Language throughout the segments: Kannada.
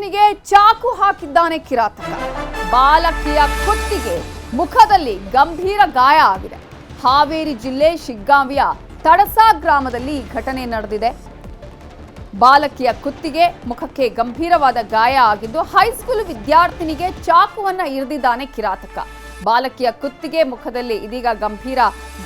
ವಿದ್ಯಾರ್ಥಿನಿಗೆ ಚಾಕು ಹಾಕಿದ್ದಾನೆ ಕಿರಾತಕ. ಬಾಲಕಿಯ ಕುತ್ತಿಗೆ ಮುಖದಲ್ಲಿ ಗಂಭೀರ ಗಾಯ ಆಗಿದೆ. ಹಾವೇರಿ ಜಿಲ್ಲೆ ಶಿಗ್ಗಾಂವಿಯ ತಡಸಾ ಗ್ರಾಮದಲ್ಲಿ ಈ ಘಟನೆ ನಡೆದಿದೆ. ಬಾಲಕಿಯ ಕುತ್ತಿಗೆ ಮುಖಕ್ಕೆ ಗಂಭೀರವಾದ ಗಾಯ ಆಗಿದ್ದು ಹೈಸ್ಕೂಲ್ ವಿದ್ಯಾರ್ಥಿನಿಗೆ ಚಾಕುವನ್ನ ಇರಿದಿದ್ದಾನೆ ಕಿರಾತಕ. ಬಾಲಕಿಯ ಕುತ್ತಿಗೆ ಮುಖದಲ್ಲಿ ಇದೀಗ ಗಂಭೀರ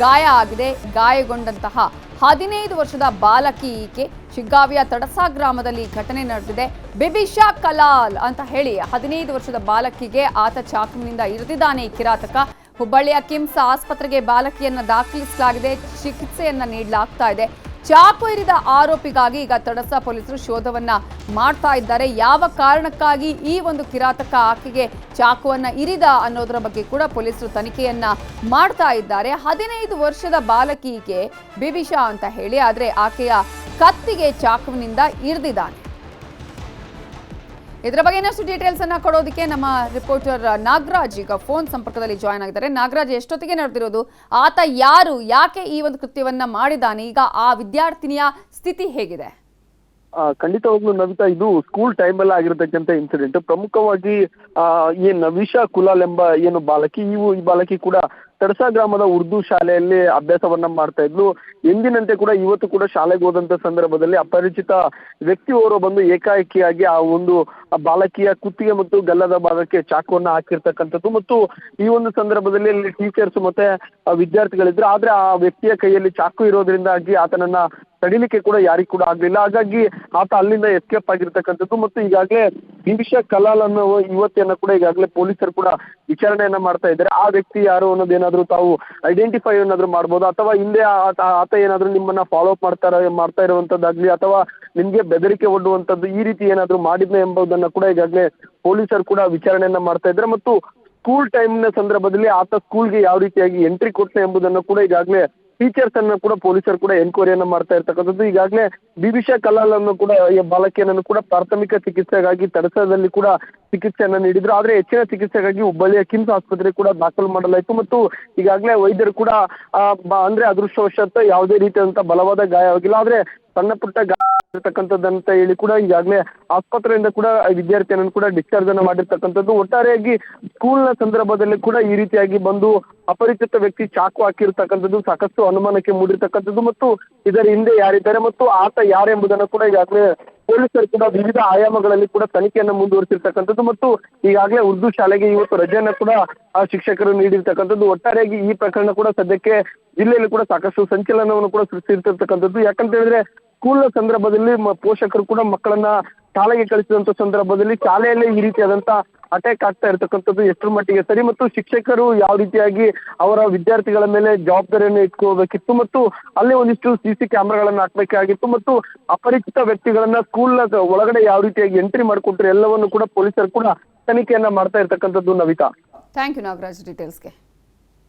ಗಾಯ ಆಗಿದೆ. ಗಾಯಗೊಂಡಂತಹ 15 ವರ್ಷದ ಬಾಲಕಿ ಈಕೆ. ಶಿಗ್ಗಾವಿಯ ತಡಸಾ ಗ್ರಾಮದಲ್ಲಿ ಘಟನೆ ನಡೆದಿದೆ. ಬಿಬಿಶಾ ಕಲಾಲ್ ಅಂತ ಹೇಳಿ 15 ವರ್ಷದ ಬಾಲಕಿಗೆ ಆತ ಚಾಕುವಿನಿಂದ ಇರಿದಿದ್ದಾನೆ ಈ ಕಿರಾತಕ. ಹುಬ್ಬಳ್ಳಿಯ ಕಿಮ್ಸ್ ಆಸ್ಪತ್ರೆಗೆ ಬಾಲಕಿಯನ್ನ ದಾಖಲಿಸಲಾಗಿದೆ. ಚಿಕಿತ್ಸೆಯನ್ನ ನೀಡಲಾಗ್ತಾ ಇದೆ. ಚಾಕು ಇರಿದ ಆರೋಪಿಗಾಗಿ ಈಗ ತಡಸಾ ಪೊಲೀಸರು ಶೋಧವನ್ನ ಮಾಡ್ತಾ ಇದ್ದಾರೆ. ಯಾವ ಕಾರಣಕ್ಕಾಗಿ ಈ ಒಂದು ಕಿರಾತಕ ಆಕೆಗೆ ಚಾಕುವನ್ನ ಇರಿದ ಅನ್ನೋದರ ಬಗ್ಗೆ ಕೂಡ ಪೊಲೀಸರು ತನಿಖೆಯನ್ನ ಮಾಡ್ತಾ ಇದ್ದಾರೆ. 15 ವರ್ಷದ ಬಾಲಕಿಗೆ ಬಿಬಿಶಾ ಅಂತ ಹೇಳಿ, ಆದ್ರೆ ಆಕೆಯ ಕತ್ತಿಗೆ ಚಾಕುವಿನಿಂದ ಇರಿದಿದ್ದಾನೆ. ಇದರ ಬಗ್ಗೆ ಇನ್ನಷ್ಟು ಡೀಟೇಲ್ಸ್ ಅನ್ನ ಕೊಡೋದಕ್ಕೆ ನಮ್ಮ ರಿಪೋರ್ಟರ್ ನಾಗರಾಜ್ ಈಗ ಫೋನ್ ಸಂಪರ್ಕದಲ್ಲಿ ಜಾಯ್ನ್ ಆಗಿದ್ದಾರೆ. ನಾಗರಾಜ್, ಎಷ್ಟೊತ್ತಿಗೆ ನಡೆದಿರೋದು? ಆತ ಯಾರು, ಯಾಕೆ ಈ ಒಂದು ಕೃತ್ಯವನ್ನ ಮಾಡಿದ್ದಾನೆ? ಈಗ ಆ ವಿದ್ಯಾರ್ಥಿನಿಯ ಸ್ಥಿತಿ ಹೇಗಿದೆ? ಖಂಡಿತವಾಗ್ಲೂ ನವಿತಾ, ಇದು ಸ್ಕೂಲ್ ಟೈಮ್ ಅಲ್ಲಿ ಆಗಿರತಕ್ಕಂತ ಇನ್ಸಿಡೆಂಟ್. ಪ್ರಮುಖವಾಗಿ ನವಿಶಾ ಕುಲಾಲ್ ಎಂಬ ಏನು ಬಾಲಕಿ, ಈ ಬಾಲಕಿ ಕೂಡ ತಡಸಾ ಗ್ರಾಮದ ಉರ್ದು ಶಾಲೆಯಲ್ಲಿ ಅಭ್ಯಾಸವನ್ನ ಮಾಡ್ತಾ ಇದ್ಲು. ಎಂದಿನಂತೆ ಕೂಡ ಇವತ್ತು ಕೂಡ ಶಾಲೆಗೆ ಹೋದಂತ ಸಂದರ್ಭದಲ್ಲಿ ಅಪರಿಚಿತ ವ್ಯಕ್ತಿಯವರು ಬಂದು ಏಕಾಏಕಿಯಾಗಿ ಆ ಒಂದು ಬಾಲಕಿಯ ಕುತ್ತಿಗೆ ಮತ್ತು ಗಲ್ಲದ ಭಾಗಕ್ಕೆ ಚಾಕುವನ್ನ ಹಾಕಿರ್ತಕ್ಕಂಥದ್ದು. ಮತ್ತು ಈ ಒಂದು ಸಂದರ್ಭದಲ್ಲಿ ಅಲ್ಲಿ ಟೀಚರ್ಸ್ ಮತ್ತೆ ವಿದ್ಯಾರ್ಥಿಗಳಿದ್ರು. ಆದ್ರೆ ಆ ವ್ಯಕ್ತಿಯ ಕೈಯಲ್ಲಿ ಚಾಕು ಇರೋದ್ರಿಂದಾಗಿ ಆತನನ್ನ ತಡಿಲಿಕ್ಕೆ ಕೂಡ ಯಾರಿಗೂ ಕೂಡ ಆಗ್ಲಿಲ್ಲ. ಹಾಗಾಗಿ ಆತ ಅಲ್ಲಿಂದ ಎಸ್ಕೇಪ್ ಆಗಿರ್ತಕ್ಕಂಥದ್ದು. ಮತ್ತು ಈಗಾಗಲೇ ಬಿಬಿಶಾ ಕಲಾಲ್ ಅನ್ನೋ ಯುವತಿಯನ್ನ ಕೂಡ ಈಗಾಗಲೇ ಪೊಲೀಸರು ಕೂಡ ವಿಚಾರಣೆಯನ್ನ ಮಾಡ್ತಾ ಇದ್ದಾರೆ. ಆ ವ್ಯಕ್ತಿ ಯಾರು ಅನ್ನೋದೇನಾದ್ರೂ ತಾವು ಐಡೆಂಟಿಫೈ ಏನಾದ್ರು ಮಾಡ್ಬೋದು, ಅಥವಾ ಹಿಂದೆ ಆತ ಏನಾದ್ರು ನಿಮ್ಮನ್ನ ಫಾಲೋ ಅಪ್ ಮಾಡ್ತಾ ಇರುವಂತದ್ದಾಗ್ಲಿ, ಅಥವಾ ನಿಮ್ಗೆ ಬೆದರಿಕೆ ಒಡ್ಡುವಂತದ್ದು ಈ ರೀತಿ ಏನಾದ್ರು ಮಾಡಿದ್ನ ಎಂಬುದನ್ನ ಕೂಡ ಈಗಾಗಲೇ ಪೊಲೀಸರು ಕೂಡ ವಿಚಾರಣೆಯನ್ನ ಮಾಡ್ತಾ ಇದ್ದಾರೆ. ಮತ್ತು ಸ್ಕೂಲ್ ಟೈಮ್ನ ಸಂದರ್ಭದಲ್ಲಿ ಆತ ಸ್ಕೂಲ್ಗೆ ಯಾವ ರೀತಿಯಾಗಿ ಎಂಟ್ರಿ ಕೊಟ್ಟ ಎಂಬುದನ್ನು ಕೂಡ ಈಗಾಗಲೇ ಟೀಚರ್ಸ್ ಅನ್ನ ಕೂಡ ಪೊಲೀಸರು ಕೂಡ ಎನ್ಕ್ವೈರಿಯನ್ನ ಮಾಡ್ತಾ ಇರ್ತಕ್ಕಂಥದ್ದು. ಈಗಾಗಲೇ ಬಿಬಿಶಾ ಕಲಾಲ್ ಅನ್ನು ಕೂಡ ಬಾಲಕಿಯನ್ನು ಕೂಡ ಪ್ರಾಥಮಿಕ ಚಿಕಿತ್ಸೆಗಾಗಿ ತಡಸಾದಲ್ಲಿ ಕೂಡ ಚಿಕಿತ್ಸೆಯನ್ನ ನೀಡಿದ್ರು. ಆದ್ರೆ ಹೆಚ್ಚಿನ ಚಿಕಿತ್ಸೆಗಾಗಿ ಹುಬ್ಬಳ್ಳಿಯ ಕಿಮ್ಸ್ ಆಸ್ಪತ್ರೆ ಕೂಡ ದಾಖಲು ಮಾಡಲಾಯಿತು. ಮತ್ತು ಈಗಾಗಲೇ ವೈದ್ಯರು ಕೂಡ ಅಂದ್ರೆ ಅದೃಷ್ಟವಶಾತ್ ಯಾವುದೇ ರೀತಿಯಾದಂತಹ ಬಲವಾದ ಗಾಯವಾಗಿಲ್ಲ, ಆದ್ರೆ ಸಣ್ಣ ಪುಟ್ಟ ಗಾಯ ಇರ್ತಕ್ಕಂಥದ್ದಂತ ಹೇಳಿ ಕೂಡ ಈಗಾಗಲೇ ಆಸ್ಪತ್ರೆಯಿಂದ ಕೂಡ ವಿದ್ಯಾರ್ಥಿಯನ್ನು ಕೂಡ ಡಿಸ್ಚಾರ್ಜ್ ಅನ್ನು ಮಾಡಿರ್ತಕ್ಕಂಥದ್ದು. ಒಟ್ಟಾರೆಯಾಗಿ ಸ್ಕೂಲ್ನ ಸಂದರ್ಭದಲ್ಲಿ ಕೂಡ ಈ ರೀತಿಯಾಗಿ ಬಂದು ಅಪರಿಚಿತ ವ್ಯಕ್ತಿ ಚಾಕು ಹಾಕಿರ್ತಕ್ಕಂಥದ್ದು ಸಾಕಷ್ಟು ಅನುಮಾನಕ್ಕೆ ಮೂಡಿರ್ತಕ್ಕಂಥದ್ದು. ಮತ್ತು ಇದರ ಹಿಂದೆ ಯಾರಿದ್ದಾರೆ ಮತ್ತು ಆತ ಯಾರೆಂಬುದನ್ನು ಕೂಡ ಈಗಾಗಲೇ ಪೊಲೀಸರು ಕೂಡ ವಿವಿಧ ಆಯಾಮಗಳಲ್ಲಿ ಕೂಡ ತನಿಖೆಯನ್ನು ಮುಂದುವರಿಸಿರ್ತಕ್ಕಂಥದ್ದು. ಮತ್ತು ಈಗಾಗಲೇ ಉರ್ದು ಶಾಲೆಗೆ ಇವತ್ತು ರಜೆಯನ್ನ ಕೂಡ ಶಿಕ್ಷಕರು ನೀಡಿರ್ತಕ್ಕಂಥದ್ದು. ಒಟ್ಟಾರೆಯಾಗಿ ಈ ಪ್ರಕರಣ ಕೂಡ ಸದ್ಯಕ್ಕೆ ಜಿಲ್ಲೆಯಲ್ಲಿ ಕೂಡ ಸಾಕಷ್ಟು ಸಂಚಲನವನ್ನು ಕೂಡ ಸೃಷ್ಟಿಸಿರ್ತಕ್ಕಂಥದ್ದು. ಯಾಕಂತ ಹೇಳಿದ್ರೆ ಸ್ಕೂಲ್ನ ಸಂದರ್ಭದಲ್ಲಿ ಪೋಷಕರು ಕೂಡ ಮಕ್ಕಳನ್ನ ಶಾಲೆಗೆ ಕಳಿಸಿದಂತ ಸಂದರ್ಭದಲ್ಲಿ ಶಾಲೆಯಲ್ಲೇ ಈ ರೀತಿಯಾದಂತ ಅಟ್ಯಾಕ್ ಆಗ್ತಾ ಇರ್ತಕ್ಕಂಥದ್ದು ಎಷ್ಟರ ಮಟ್ಟಿಗೆ ಸರಿ, ಮತ್ತು ಶಿಕ್ಷಕರು ಯಾವ ರೀತಿಯಾಗಿ ಅವರ ವಿದ್ಯಾರ್ಥಿಗಳ ಮೇಲೆ ಜವಾಬ್ದಾರಿಯನ್ನು ಇಟ್ಕೋಬೇಕಿತ್ತು, ಮತ್ತು ಅಲ್ಲೇ ಒಂದಿಷ್ಟು CC ಕ್ಯಾಮ್ರಾಗಳನ್ನ ಹಾಕ್ಬೇಕಾಗಿತ್ತು, ಮತ್ತು ಅಪರಿಚಿತ ವ್ಯಕ್ತಿಗಳನ್ನ ಸ್ಕೂಲ್ನ ಒಳಗಡೆ ಯಾವ ರೀತಿಯಾಗಿ ಎಂಟ್ರಿ ಮಾಡಿಕೊಟ್ರೆ ಎಲ್ಲವನ್ನು ಕೂಡ ಪೊಲೀಸರು ಕೂಡ ತನಿಖೆಯನ್ನ ಮಾಡ್ತಾ ಇರ್ತಕ್ಕಂಥದ್ದು. Navitha, thank you Nagaraj ಡೀಟೇಲ್ಸ್ಗೆ.